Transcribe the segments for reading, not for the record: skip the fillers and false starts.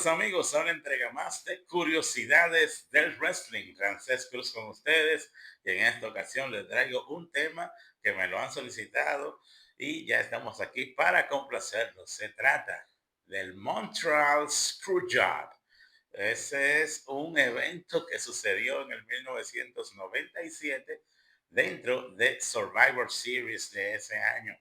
Saludos amigos a una entrega más de Curiosidades del Wrestling. Francés Cruz con ustedes y en esta ocasión les traigo un tema que me lo han solicitado y ya estamos aquí para complacerlos. Se trata del Montreal Screwjob. Ese es un evento que sucedió en el 1997 dentro de Survivor Series de ese año.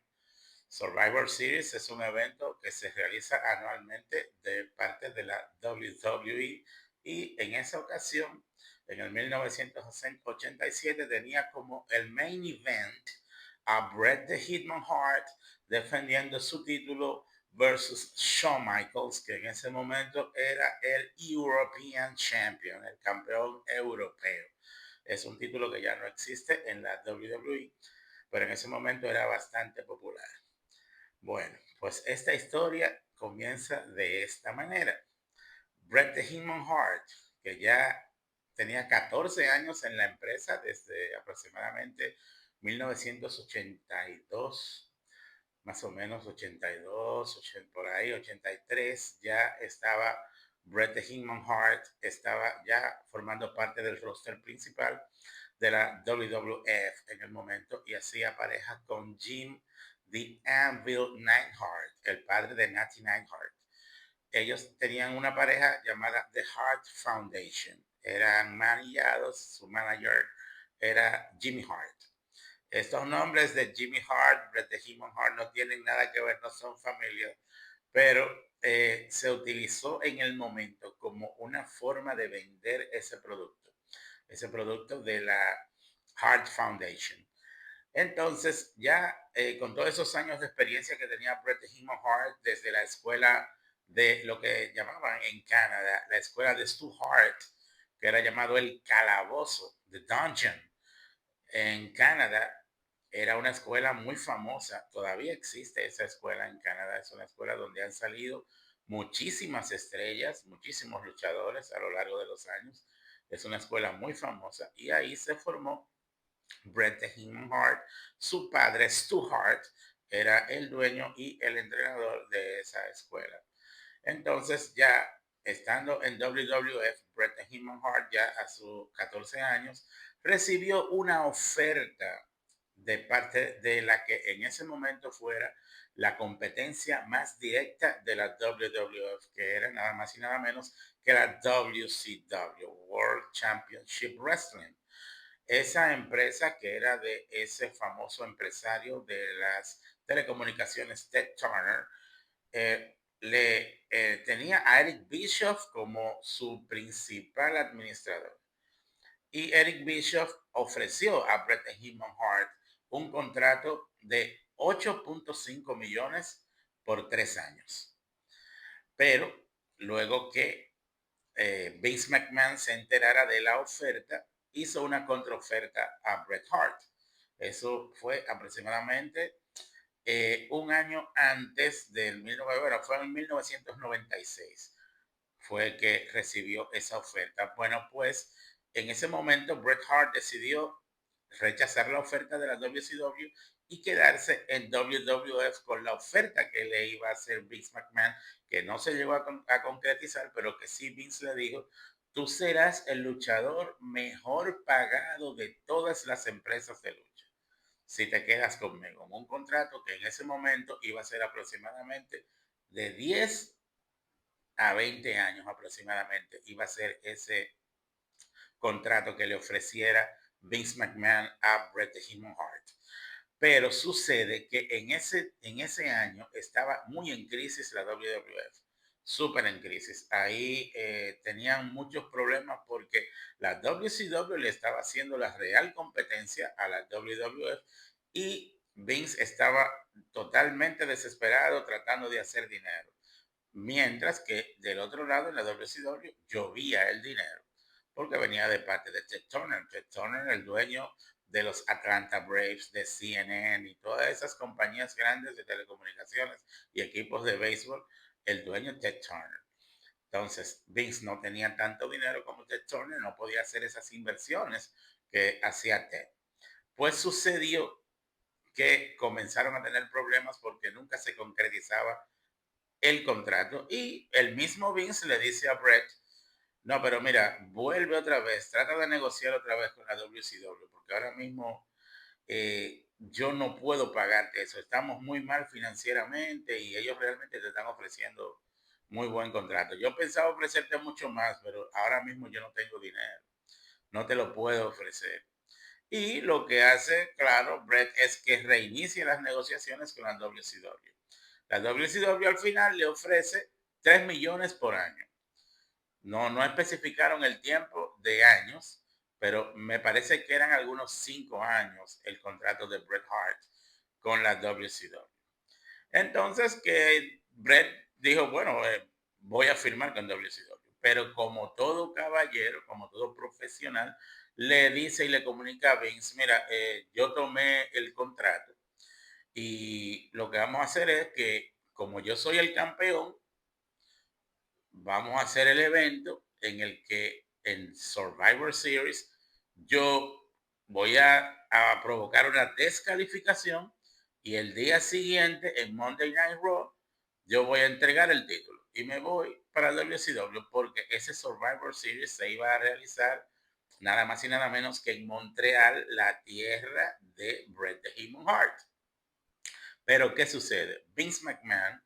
Survivor Series es un evento que se realiza anualmente de parte de la WWE y en esa ocasión, en el 1987, tenía como el main event a Bret the Hitman Hart defendiendo su título versus Shawn Michaels, que en ese momento era el European Champion, el campeón europeo. Es un título que ya no existe en la WWE, pero en ese momento era bastante popular. Bueno, pues esta historia comienza de esta manera. Bret the Hitman Hart, que ya tenía 14 años en la empresa desde aproximadamente 1982, más o menos 82, 80, por ahí 83, ya estaba Bret the Hitman Hart, estaba ya formando parte del roster principal de la WWF en el momento y hacía pareja con Jim The Anvil Neidhart, el padre de Natty Neidhart. Ellos tenían una pareja llamada The Hart Foundation. Eran manillados, su manager era Jimmy Hart. Estos nombres de Jimmy Hart, Bret the Hitman Hart no tienen nada que ver, no son familia, pero se utilizó en el momento como una forma de vender ese producto de la Hart Foundation. Entonces, ya con todos esos años de experiencia que tenía Bret the Hitman Hart desde la escuela de lo que llamaban en Canadá, la escuela de Stu Hart, que era llamado el calabozo, The Dungeon, en Canadá, era una escuela muy famosa, todavía existe esa escuela en Canadá, es una escuela donde han salido muchísimas estrellas, muchísimos luchadores a lo largo de los años, es una escuela muy famosa y ahí se formó Bret the Hitman Hart. Su padre, Stu Hart, era el dueño y el entrenador de esa escuela. Entonces, ya estando en WWF, Bret the Hitman Hart, ya a sus 14 años, recibió una oferta de parte de la que en ese momento fuera la competencia más directa de la WWF, que era nada más y nada menos que la WCW, World Championship Wrestling. Esa empresa que era de ese famoso empresario de las telecomunicaciones, Ted Turner, tenía a Eric Bischoff como su principal administrador. Y Eric Bischoff ofreció a Bret the Hitman Hart un contrato de 8.5 millones por 3 años. Pero luego que Vince McMahon se enterara de la oferta, hizo una contraoferta a Bret Hart. Eso fue aproximadamente un año antes del 19, fue en 1996 fue que recibió esa oferta. Bueno, pues en ese momento Bret Hart decidió rechazar la oferta de la WCW y quedarse en WWF con la oferta que le iba a hacer Vince McMahon, que no se llegó a concretizar, pero que sí Vince le dijo, tú serás el luchador mejor pagado de todas las empresas de lucha si te quedas conmigo. Un contrato que en ese momento iba a ser aproximadamente de 10 a 20 años aproximadamente iba a ser ese contrato que le ofreciera Vince McMahon a Bret the Hitman Hart. Pero sucede que en ese año estaba muy en crisis la WWF, súper en crisis. Ahí tenían muchos problemas porque la WCW le estaba haciendo la real competencia a la WWF y Vince estaba totalmente desesperado tratando de hacer dinero. Mientras que del otro lado, en la WCW, llovía el dinero, porque venía de parte de Ted Turner. Ted Turner, el dueño de los Atlanta Braves, de CNN y todas esas compañías grandes de telecomunicaciones y equipos de béisbol, el dueño Ted Turner. Entonces, Vince no tenía tanto dinero como Ted Turner, no podía hacer esas inversiones que hacía Ted. Pues sucedió que comenzaron a tener problemas porque nunca se concretizaba el contrato y el mismo Vince le dice a Brett, no, pero mira, vuelve otra vez, trata de negociar otra vez con la WCW, porque ahora mismo yo no puedo pagarte eso, estamos muy mal financieramente y ellos realmente te están ofreciendo muy buen contrato. Yo pensaba ofrecerte mucho más, pero ahora mismo yo no tengo dinero, no te lo puedo ofrecer. Y lo que hace, claro, Brett es que reinicie las negociaciones con la WCW. La WCW al final le ofrece 3 millones por año. No especificaron el tiempo de años, pero me parece que eran algunos 5 años el contrato de Bret Hart con la WCW. Entonces que Bret dijo, bueno, voy a firmar con WCW. Pero como todo caballero, como todo profesional, le dice y le comunica a Vince, mira, yo tomé el contrato y lo que vamos a hacer es que como yo soy el campeón, vamos a hacer el evento en el que en Survivor Series yo voy a provocar una descalificación y el día siguiente en Monday Night Raw yo voy a entregar el título y me voy para WCW porque ese Survivor Series se iba a realizar nada más y nada menos que en Montreal, la tierra de Bret the Hitman Hart. Pero ¿qué sucede? Vince McMahon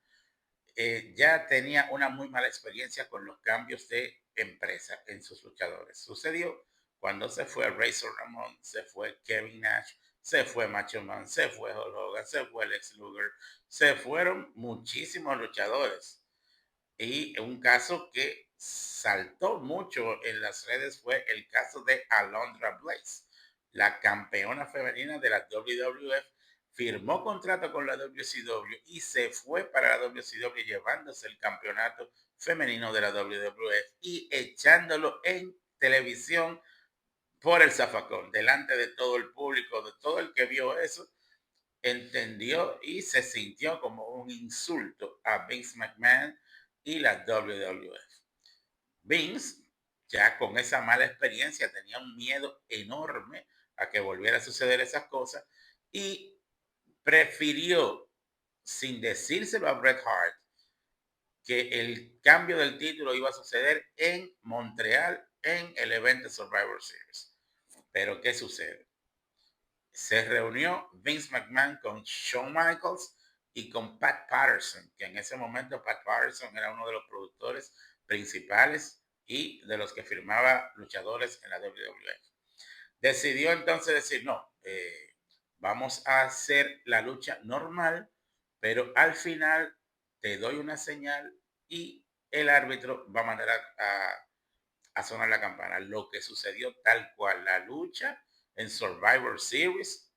ya tenía una muy mala experiencia con los cambios de empresa en sus luchadores. Sucedió cuando se fue Razor Ramón, se fue Kevin Nash, se fue Macho Man, se fue Hulk Hogan, se fue Lex Luger, se fueron muchísimos luchadores. Y un caso que saltó mucho en las redes fue el caso de Alundra Blaze, la campeona femenina de la WWF, firmó contrato con la WCW y se fue para la WCW llevándose el campeonato femenino de la WWF y echándolo en televisión por el zafacón, delante de todo el público, de todo el que vio eso, entendió y se sintió como un insulto a Vince McMahon y la WWF. Vince, ya con esa mala experiencia, tenía un miedo enorme a que volviera a suceder esas cosas y prefirió, sin decírselo a Bret Hart, que el cambio del título iba a suceder en Montreal en el evento Survivor Series. Pero ¿qué sucede? Se reunió Vince McMahon con Shawn Michaels y con Pat Patterson, que en ese momento Pat Patterson era uno de los productores principales y de los que firmaba luchadores en la WWF. Decidió entonces decir, no, vamos a hacer la lucha normal, pero al final te doy una señal y el árbitro va a mandar a sonar la campana. Lo que sucedió tal cual, la lucha en Survivor Series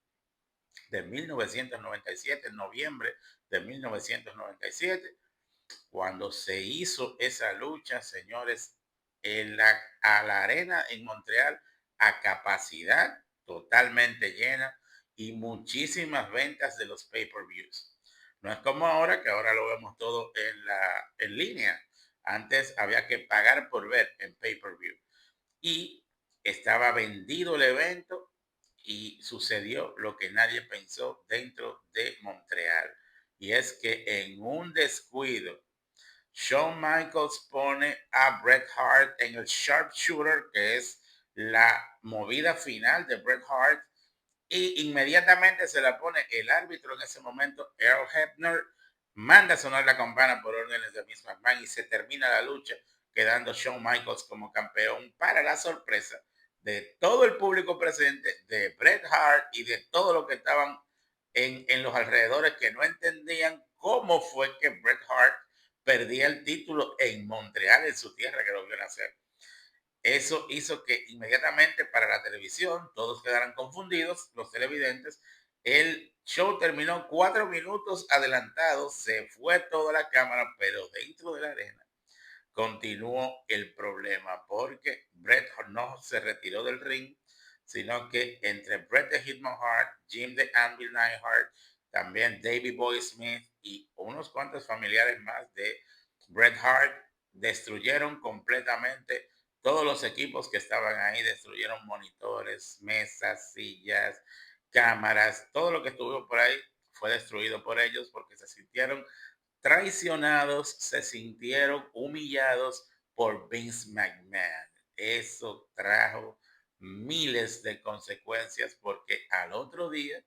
de 1997, en noviembre de 1997, cuando se hizo esa lucha, señores, a la arena en Montreal a capacidad totalmente llena y muchísimas ventas de los pay-per-views. No es como ahora, que ahora lo vemos todo en línea. Antes había que pagar por ver en pay-per-view. Y estaba vendido el evento y sucedió lo que nadie pensó dentro de Montreal. Y es que en un descuido, Shawn Michaels pone a Bret Hart en el sharpshooter, que es la movida final de Bret Hart, y inmediatamente se la pone el árbitro en ese momento, Earl Hebner, manda a sonar la campana por órdenes de Vince McMahon y se termina la lucha, quedando Shawn Michaels como campeón para la sorpresa de todo el público presente, de Bret Hart y de todos los que estaban en los alrededores que no entendían cómo fue que Bret Hart perdía el título en Montreal, en su tierra, que lo vio nacer. Eso hizo que inmediatamente para la televisión todos quedaran confundidos, los televidentes. El show terminó 4 minutos adelantado, se fue toda la cámara, pero dentro de la arena continuó el problema porque Bret no se retiró del ring, sino que entre Bret the Hitman Hart, Jim the Anvil Neidhart, también Davey Boy Smith y unos cuantos familiares más de Bret Hart destruyeron completamente todos los equipos que estaban ahí, destruyeron monitores, mesas, sillas, cámaras, todo lo que estuvo por ahí fue destruido por ellos porque se sintieron traicionados, se sintieron humillados por Vince McMahon. Eso trajo miles de consecuencias porque al otro día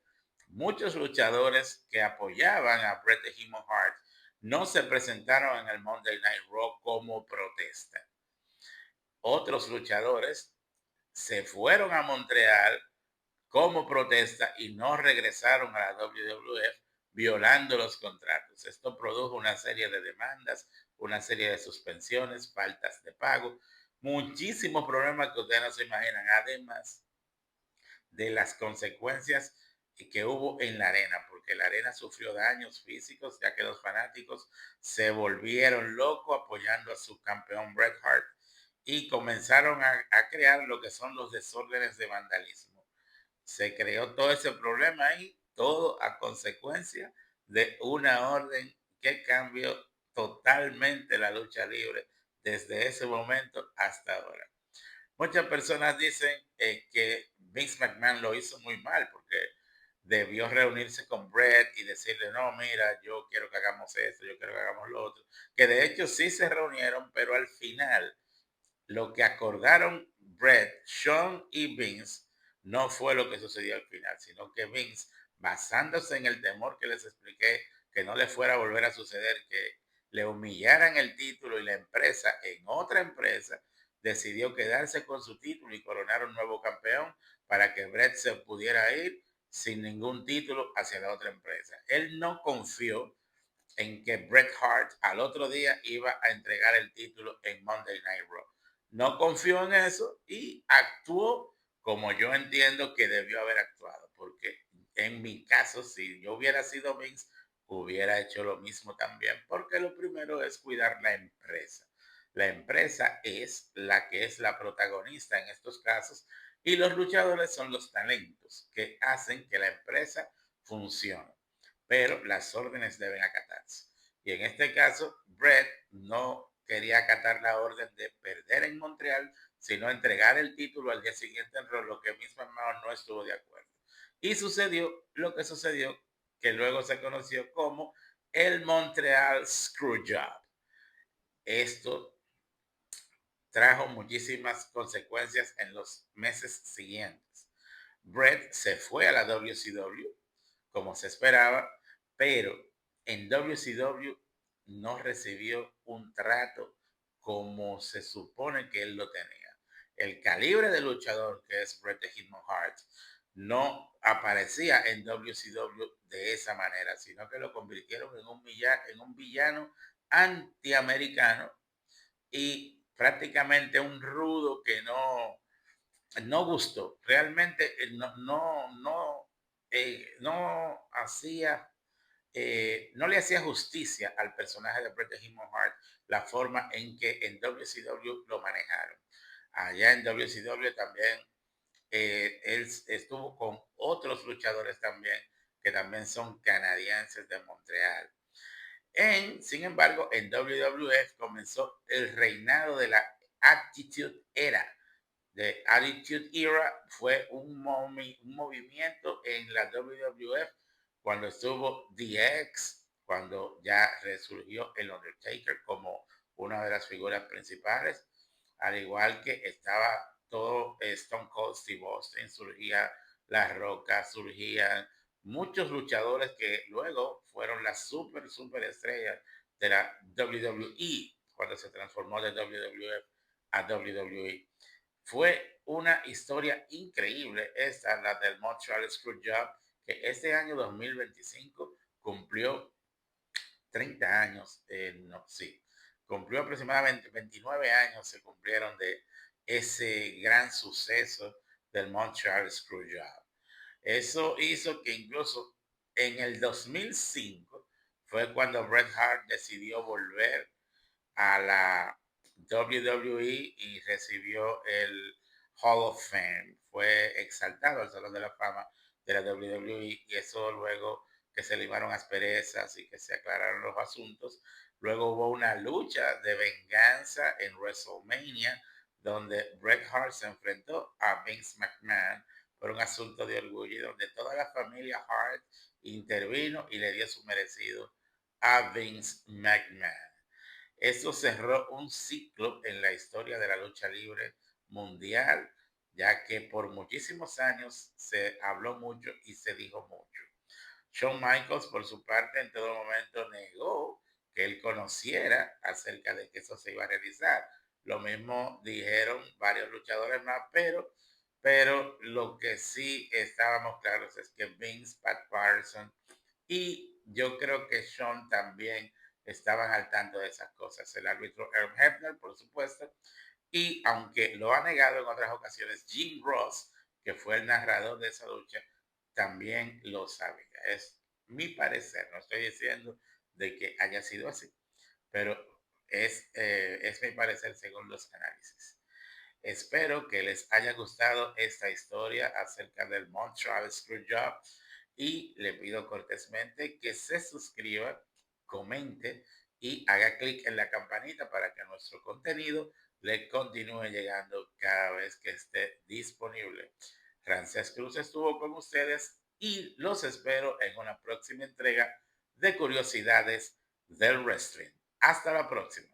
muchos luchadores que apoyaban a Bret the Hitman Hart no se presentaron en el Monday Night Raw como protesta. Otros luchadores se fueron a Montreal como protesta y no regresaron a la WWF violando los contratos. Esto produjo una serie de demandas, una serie de suspensiones, faltas de pago, muchísimos problemas que ustedes no se imaginan, además de las consecuencias que hubo en la arena, porque la arena sufrió daños físicos, ya que los fanáticos se volvieron locos apoyando a su campeón Bret Hart y comenzaron a crear lo que son los desórdenes de vandalismo. Se creó todo ese problema ahí, todo a consecuencia de una orden que cambió totalmente la lucha libre desde ese momento hasta ahora. Muchas personas dicen que Vince McMahon lo hizo muy mal porque debió reunirse con Bret y decirle, no, mira, yo quiero que hagamos esto, yo quiero que hagamos lo otro. Que de hecho sí se reunieron, pero al final lo que acordaron Bret, Sean y Vince no fue lo que sucedió al final, sino que Vince, basándose en el temor que les expliqué, que no le fuera a volver a suceder, que le humillaran el título y la empresa en otra empresa, decidió quedarse con su título y coronar un nuevo campeón para que Bret se pudiera ir sin ningún título hacia la otra empresa. Él no confió en que Bret Hart al otro día iba a entregar el título en Monday Night Raw. No confió en eso y actuó como yo entiendo que debió haber actuado, porque en mi caso, si yo hubiera sido Vince, hubiera hecho lo mismo también, porque lo primero es cuidar la empresa. La empresa es la que es la protagonista en estos casos y los luchadores son los talentos que hacen que la empresa funcione, pero las órdenes deben acatarse. Y en este caso, Bret no quería acatar la orden de perder en Montreal, sino entregar el título al día siguiente en Raw, lo que mismo Mao no estuvo de acuerdo. Y sucedió lo que sucedió, que luego se conoció como el Montreal Screwjob. Esto trajo muchísimas consecuencias en los meses siguientes. Bret se fue a la WCW, como se esperaba, pero en WCW no recibió un trato como se supone que él lo tenía. El calibre de luchador que es Bret the Hitman Hart no aparecía en WCW de esa manera, sino que lo convirtieron en un villano antiamericano y prácticamente un rudo que no gustó. Realmente no hacía, no le hacía justicia al personaje de Bret the Hitman Hart la forma en que en WCW lo manejaron. Allá en WCW también él estuvo con otros luchadores también que también son canadienses de Montreal. Sin embargo, en WWF comenzó el reinado de la Attitude Era. The Attitude Era fue un movimiento en la WWF cuando estuvo DX, cuando ya resurgió el Undertaker como una de las figuras principales, al igual que estaba todo Stone Cold Steve Austin, surgía La Roca, surgían muchos luchadores que luego fueron las super estrellas de la WWE cuando se transformó de WWF a WWE. Fue una historia increíble esta, la del Montreal Screwjob, que este año 2025 cumplió 30 años, no, sí, cumplió aproximadamente 29 años, se cumplieron de ese gran suceso del Montreal Screwjob. Eso hizo que incluso en el 2005 fue cuando Bret Hart decidió volver a la WWE y recibió el Hall of Fame. Fue exaltado al Salón de la Fama de la WWE y eso luego que se limaron asperezas y que se aclararon los asuntos. Luego hubo una lucha de venganza en WrestleMania donde Bret Hart se enfrentó a Vince McMahon por un asunto de orgullo y donde toda la familia Hart intervino y le dio su merecido a Vince McMahon. Esto cerró un ciclo en la historia de la lucha libre mundial, ya que por muchísimos años se habló mucho y se dijo mucho. Shawn Michaels, por su parte, en todo momento negó que él conociera acerca de que eso se iba a realizar. Lo mismo dijeron varios luchadores más, pero lo que sí estábamos claros es que Vince, Pat Patterson y yo creo que Shawn también estaban al tanto de esas cosas. El árbitro Herb Hebner, por supuesto, y aunque lo ha negado en otras ocasiones, Jim Ross, que fue el narrador de esa lucha, también lo sabía. Es mi parecer, no estoy diciendo de que haya sido así, pero es mi parecer según los análisis. Espero que les haya gustado esta historia acerca del Montreal Screwjob y le pido cortésmente que se suscriba, comente y haga clic en la campanita para que nuestro contenido le continúe llegando cada vez que esté disponible. Frances Cruz estuvo con ustedes y los espero en una próxima entrega de Curiosidades del Wrestling. Hasta la próxima.